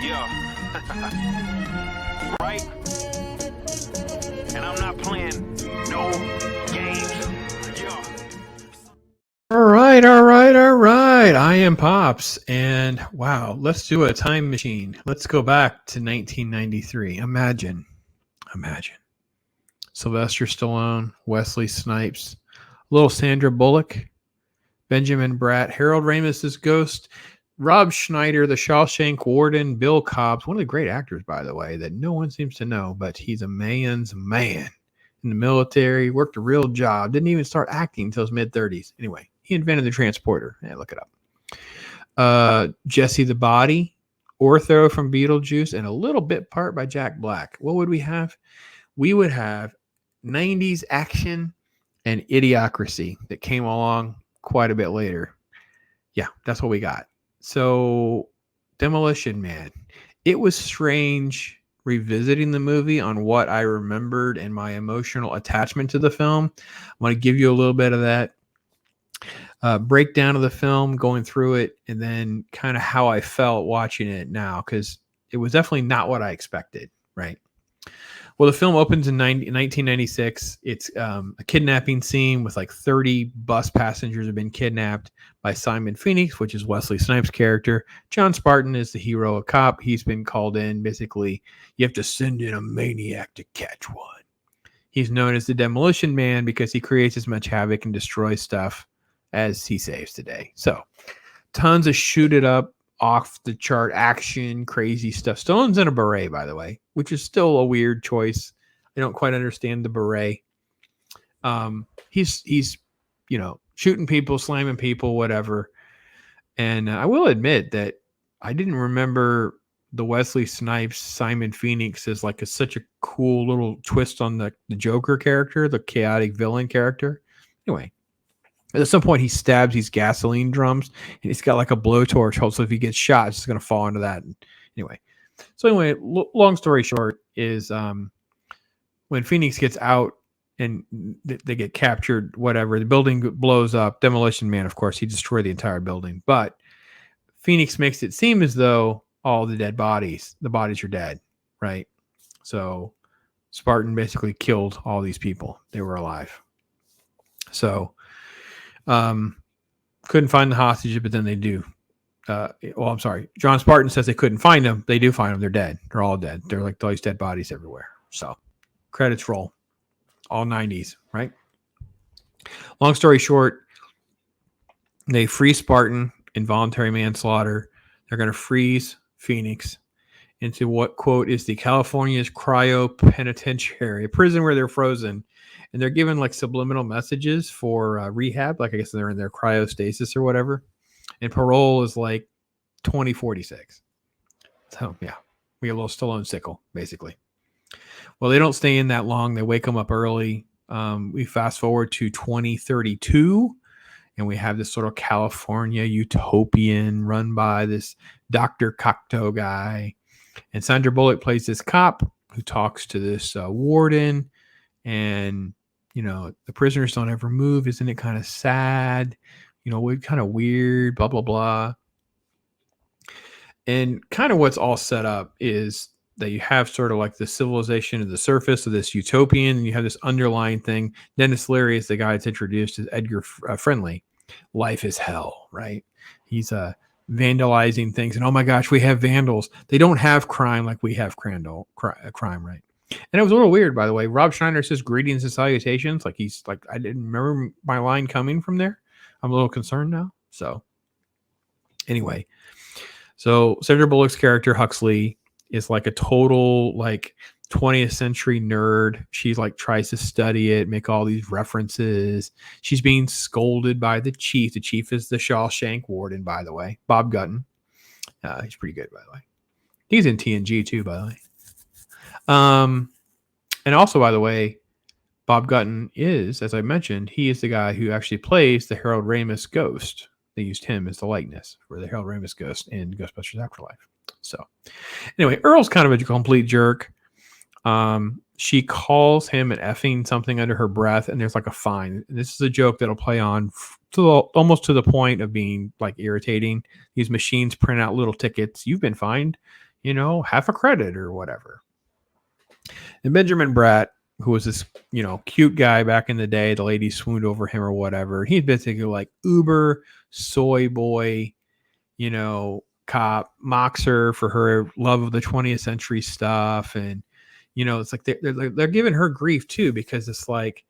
Yeah. Right? And I'm not playing no games. Yeah. All right, all right, all right. I am Pops, and wow, let's do a time machine. Let's go back to 1993. Imagine. Sylvester Stallone, Wesley Snipes, little Sandra Bullock, Benjamin Bratt, Harold Ramis's Ghost, Rob Schneider, the Shawshank Warden, Bill Cobbs, one of the great actors, by the way, that no one seems to know, but he's a man's man. In the military, worked a real job, didn't even start acting until his mid-30s. Anyway, he invented the transporter. Yeah, look it up. Jesse the Body, Ortho from Beetlejuice, and a little bit part by Jack Black. What would we have? We would have 90s action and Idiocracy that came along quite a bit later. Yeah, that's what we got. So, Demolition Man. It was strange revisiting the movie on what I remembered and my emotional attachment to the film. I want to give you a little bit of that breakdown of the film, going through it, and then kind of how I felt watching it now, because it was definitely not what I expected, right? Well, the film opens in 1996. It's a kidnapping scene with like 30 bus passengers have been kidnapped by Simon Phoenix, which is Wesley Snipes' character. John Spartan is the hero, a cop. He's been called in. Basically, you have to send in a maniac to catch one. He's known as the Demolition Man because he creates as much havoc and destroys stuff as he saves today. So, tons of shoot it up, off the chart action, crazy stuff. Stallone's in a beret, by the way, which is still a weird choice. I don't quite understand the beret. He's shooting people, slamming people, whatever. And I will admit that I didn't remember the Wesley Snipes Simon Phoenix as like such a cool little twist on the Joker character, the chaotic villain character. Anyway, at some point, he stabs these gasoline drums, and he's got like a blowtorch. So if he gets shot, it's just going to fall into that. Anyway, long story short is when Phoenix gets out and they get captured, whatever, the building blows up. Demolition Man, of course, he destroyed the entire building. But Phoenix makes it seem as though all the bodies are dead, right? So Spartan basically killed all these people. They were alive. So couldn't find the hostages, but then they do. I'm sorry. John Spartan says they couldn't find them. They do find them. They're dead. They're all dead. They're like all these dead bodies everywhere. So credits roll. All 90s, right? Long story short, they free Spartan, involuntary manslaughter. They're going to freeze Phoenix into what, quote, is the California's cryo penitentiary, a prison where they're frozen. And they're given like subliminal messages for rehab. Like I guess they're in their cryostasis or whatever. And parole is like 2046. So yeah, we get a little Stallone sickle, basically. Well, they don't stay in that long. They wake them up early. We fast forward to 2032. And we have this sort of California utopian run by this Dr. Cocteau guy. And Sandra Bullock plays this cop who talks to this warden. And, the prisoners don't ever move. Isn't it kind of sad? We're kind of weird, blah, blah, blah. And kind of what's all set up is that you have sort of like the civilization of the surface of this utopian, and you have this underlying thing. Denis Leary is the guy that's introduced as Edgar Friendly. Life is hell, right? He's vandalizing things. And oh my gosh, we have vandals. They don't have crime like we have crime, right? And it was a little weird, by the way. Rob Schneider says greetings and salutations. Like he's like, I didn't remember my line coming from there. I'm a little concerned now. So anyway, so Sandra Bullock's character, Huxley, is like a total like 20th century nerd. She's like tries to study it, make all these references. She's being scolded by the chief. The chief is the Shawshank Warden, by the way. Bob Gutton. He's pretty good, by the way. He's in TNG too, by the way. And also, by the way, Bob Gutton is, as I mentioned, he is the guy who actually plays the Harold Ramis ghost. They used him as the likeness for the Harold Ramis ghost in Ghostbusters Afterlife. So anyway, Earl's kind of a complete jerk. She calls him an effing something under her breath, and there's like a fine. This is a joke that'll play on almost to the point of being like irritating. These machines print out little tickets. You've been fined, half a credit or whatever. And Benjamin Bratt, who was this, cute guy back in the day, the lady swooned over him or whatever. He's basically like uber soy boy, cop, mocks her for her love of the 20th century stuff. And, it's like they're giving her grief too, because it's like,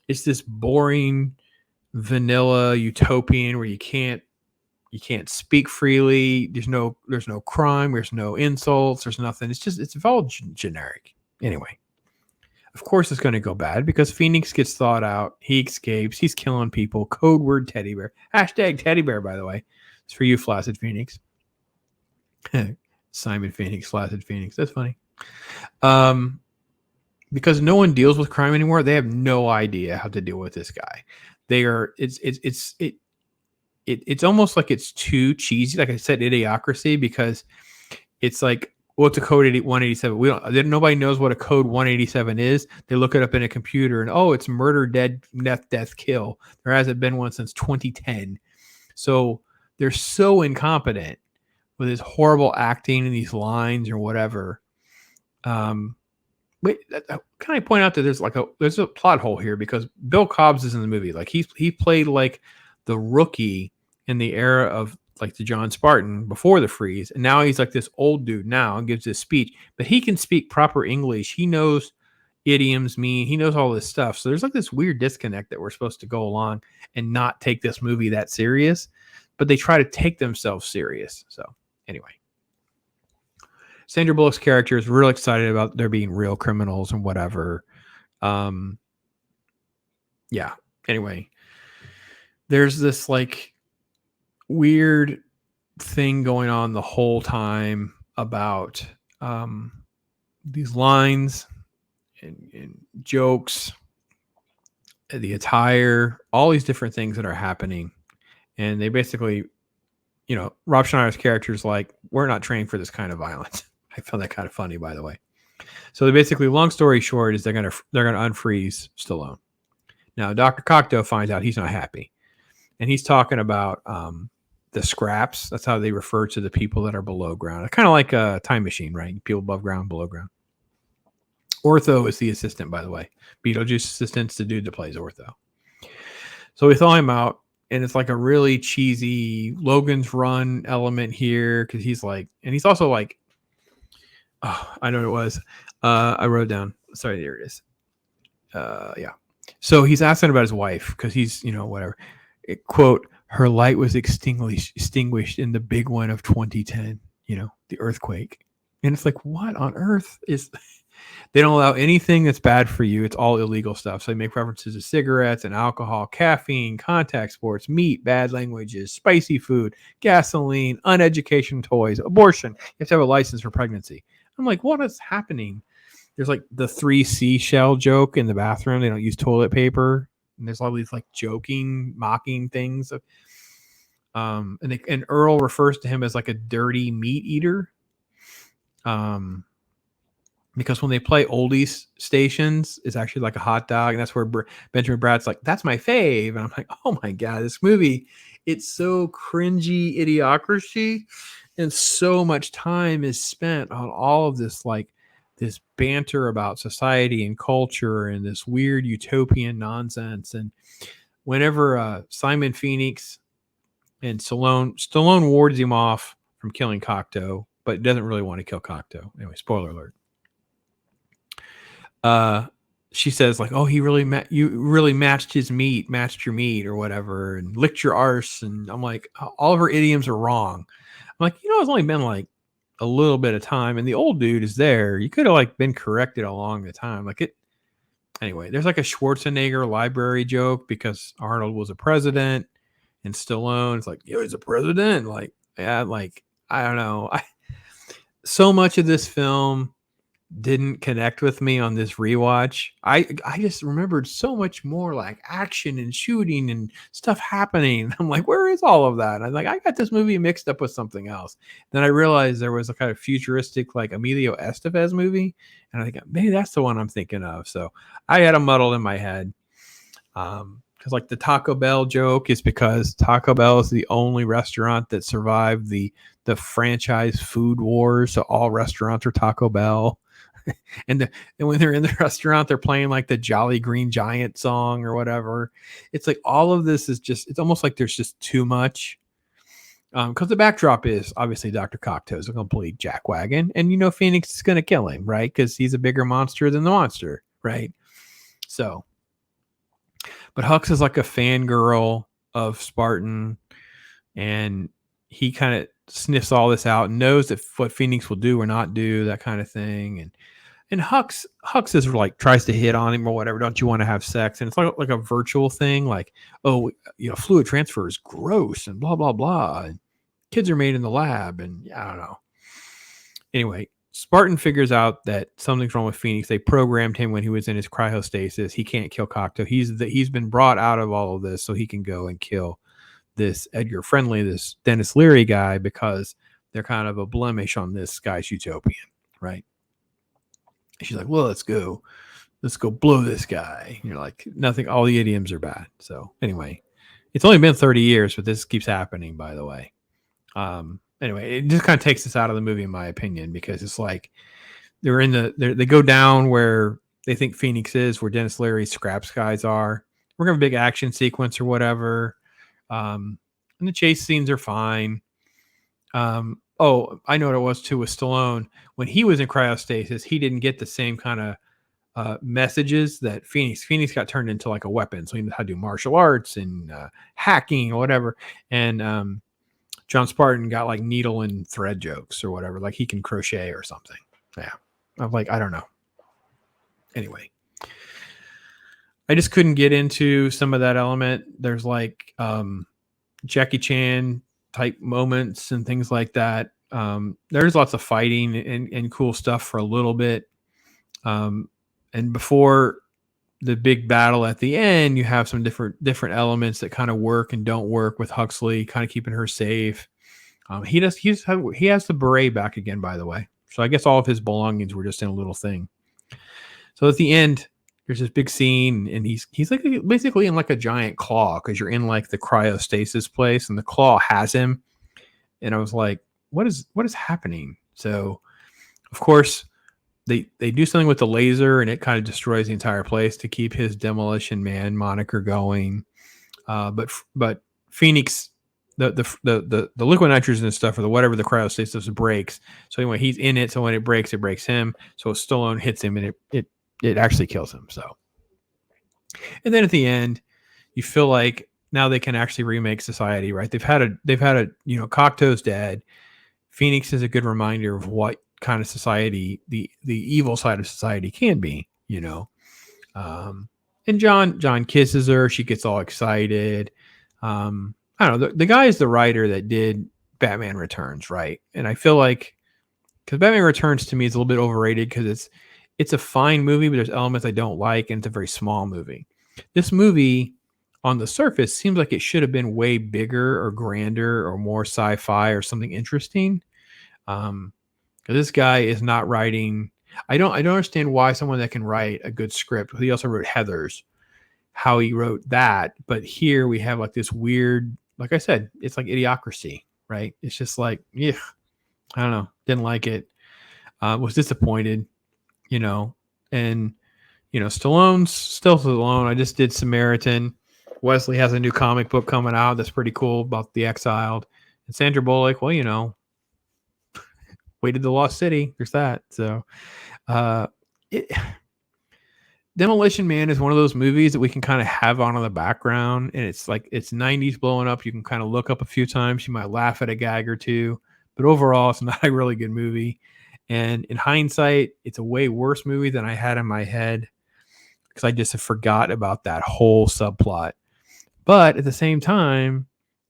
it's this boring vanilla utopian where you can't speak freely. There's no crime. There's no insults. There's nothing. It's all generic. Anyway, of course it's going to go bad because Phoenix gets thawed out. He escapes. He's killing people. Code word teddy bear. Hashtag teddy bear, by the way. It's for you, Flaccid Phoenix. Simon Phoenix, Flaccid Phoenix. That's funny. Because no one deals with crime anymore. They have no idea how to deal with this guy. It's almost like it's too cheesy. Like I said, Idiocracy, because it's like, what's a code 187? Nobody knows what a code 187 is. They look it up in a computer and, it's murder, death, kill. There hasn't been one since 2010. So they're so incompetent with his horrible acting and these lines or whatever. Wait, can I point out that there's a plot hole here, because Bill Cobbs is in the movie. Like he played like the rookie in the era of like the John Spartan before the freeze, and now he's like this old dude now and gives this speech, but he can speak proper English. He knows idioms, he knows all this stuff. So there's like this weird disconnect that we're supposed to go along and not take this movie that serious, but they try to take themselves serious. So anyway, Sandra Bullock's character is real excited about there being real criminals and whatever. Yeah. Anyway, there's this like weird thing going on the whole time about these lines and jokes, the attire, all these different things that are happening. And they basically, Rob Schneider's character is like, we're not trained for this kind of violence. I found that kind of funny, by the way. So they basically, long story short, is they're gonna unfreeze Stallone. Now, Dr. Cocteau finds out he's not happy, and he's talking about the scraps. That's how they refer to the people that are below ground. Kind of like a time machine, right? People above ground, below ground. Ortho is the assistant, by the way. Beetlejuice assistant's the dude that plays Ortho. So we thaw him out, and it's like a really cheesy Logan's Run element here, because he's like, and he's also like, I know what it was. I wrote it down. Sorry, there it is. Yeah. So he's asking about his wife, because he's, whatever. Quote, her light was extinguished in the big one of 2010, the earthquake. And it's like, what on earth is... They don't allow anything that's bad for you. It's all illegal stuff. So they make references to cigarettes and alcohol, caffeine, contact sports, meat, bad languages, spicy food, gasoline, uneducated toys, abortion. You have to have a license for pregnancy. I'm like, what is happening? There's like the 3 seashell joke in the bathroom. They don't use toilet paper. And there's all these like joking, mocking things. And Earl refers to him as like a dirty meat eater. Because when they play oldies stations, it's actually like a hot dog. And that's where Benjamin Bratt's like, that's my fave. And I'm like, oh my God, this movie, it's so cringy Idiocracy. And so much time is spent on all of this, like this banter about society and culture and this weird utopian nonsense. And whenever Simon Phoenix and Stallone wards him off from killing Cocteau, but doesn't really want to kill Cocteau. Anyway, spoiler alert. She says like, oh, you really matched your meat or whatever, and licked your arse. And I'm like, all of her idioms are wrong. I'm like, it's only been like a little bit of time, and the old dude is there. You could have like been corrected along the time. Like it. Anyway, there's like a Schwarzenegger library joke because Arnold was a president, and Stallone's like, he's a president. Like, yeah, like I don't know. So much of this film didn't connect with me on this rewatch. I just remembered so much more like action and shooting and stuff happening. I'm like, where is all of that? I'm like, I got this movie mixed up with something else. Then I realized there was a kind of futuristic like Emilio Estevez movie, and I think maybe that's the one I'm thinking of. So I had a muddle in my head. Because like the Taco Bell joke is because Taco Bell is the only restaurant that survived the franchise food wars. So all restaurants are Taco Bell. and when they're in the restaurant, they're playing like the Jolly Green Giant song or whatever. It's like all of this is just, it's almost like there's just too much. Because the backdrop is obviously Dr. Cocteau's a complete jackwagon. And you know Phoenix is going to kill him, right? Because he's a bigger monster than the monster, right? So, but Hux is like a fangirl of Spartan, and he kind of sniffs all this out and knows that what Phoenix will do or not do, that kind of thing. And Hux is like tries to hit on him or whatever. Don't you want to have sex? And it's like a virtual thing, like, oh, you know, fluid transfer is gross and blah blah blah. And kids are made in the lab, and I don't know. Anyway, Spartan figures out that something's wrong with Phoenix. They programmed him when he was in his cryostasis. He can't kill Cocteau. He's been brought out of all of this so he can go and kill this Edgar Friendly, this Denis Leary guy, because they're kind of a blemish on this guy's utopian, right? And she's like, well, let's go blow this guy. And you're like, nothing, all the idioms are bad. So anyway, it's only been 30 years, but this keeps happening, by the way. Anyway, it just kind of takes us out of the movie, in my opinion, because it's like they go down where they think Phoenix is, where Denis Leary's scraps guys are. We're gonna have a big action sequence or whatever. And the chase scenes are fine. Oh, I know what it was too with Stallone. When he was in cryostasis, he didn't get the same kind of messages that Phoenix got turned into like a weapon. So he knew how to do martial arts and hacking or whatever. And John Spartan got like needle and thread jokes or whatever. Like he can crochet or something. Yeah. I'm like, I don't know. Anyway, I just couldn't get into some of that element. There's like Jackie Chan type moments and things like that. There's lots of fighting and cool stuff for a little bit. And before the big battle at the end, you have some different elements that kind of work and don't work, with Huxley kind of keeping her safe. He has the beret back again, by the way. So I guess all of his belongings were just in a little thing. So at the end, there's this big scene, and he's like basically in like a giant claw, because you're in like the cryostasis place, and the claw has him. And I was like, what is happening? So of course they do something with the laser, and it kind of destroys the entire place to keep his Demolition Man moniker going. But Phoenix, the liquid nitrogen and stuff, or the whatever the cryostasis breaks. So anyway, he's in it. So when it breaks him. So Stallone hits him, and it actually kills him. So, and then at the end, you feel like now they can actually remake society, right? They've had a Cocteau's dead. Phoenix is a good reminder of what kind of society the evil side of society can be, and John kisses her. She gets all excited. I don't know. The guy is the writer that did Batman Returns, right? And I feel like, because Batman Returns to me is a little bit overrated, because it's a fine movie, but there's elements I don't like, and it's a very small movie. This movie, on the surface, seems like it should have been way bigger or grander or more sci-fi or something interesting. This guy is not writing. I don't understand why someone that can write a good script. He also wrote Heathers, how he wrote that. But here we have like this weird, like I said, it's like Idiocracy, right? It's just like, yeah, I don't know. Didn't like it. Was disappointed, and Stallone's still Stallone. I just did Samaritan. Wesley has a new comic book coming out that's pretty cool about the exiled. And Sandra Bullock, well, Waited the Lost City. There's that. So Demolition Man is one of those movies that we can kind of have on in the background, and it's like it's 90s blowing up. You can kind of look up a few times. You might laugh at a gag or two, but overall, it's not a really good movie. And in hindsight, it's a way worse movie than I had in my head, because I just forgot about that whole subplot. But at the same time,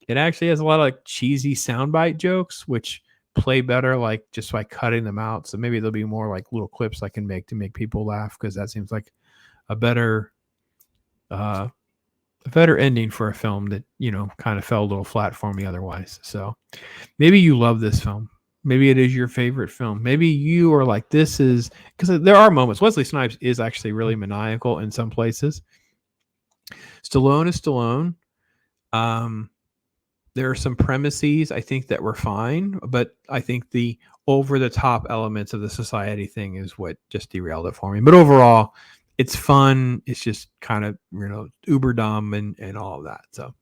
it actually has a lot of like cheesy soundbite jokes, which play better like just by cutting them out. So maybe there'll be more like little clips I can make to make people laugh, because that seems like a better ending for a film that kind of fell a little flat for me otherwise. So maybe you love this film. Maybe it is your favorite film. Maybe you are like, this is, because there are moments. Wesley Snipes is actually really maniacal in some places. Stallone is Stallone. There are some premises I think that were fine, but I think the over the top elements of the society thing is what just derailed it for me. But overall, it's fun. It's just kind of, uber dumb and all of that. So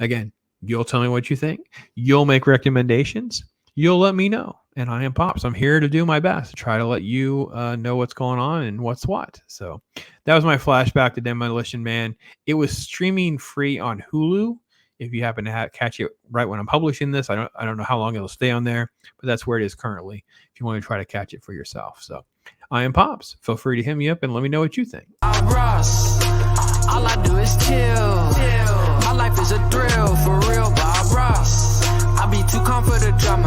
again, you'll tell me what you think. You'll make recommendations. You'll let me know. And I am Pops. I'm here to do my best to try to let you know what's going on and what's what. So that was my flashback to Demolition Man. It was streaming free on Hulu. If you happen to catch it right when I'm publishing this, I don't know how long it'll stay on there, but that's where it is currently. If you want to try to catch it for yourself. So I am Pops. Feel free to hit me up and let me know what you think. All I do is chill. My life is a thrill for real, Bob Ross. I be too calm for the drama.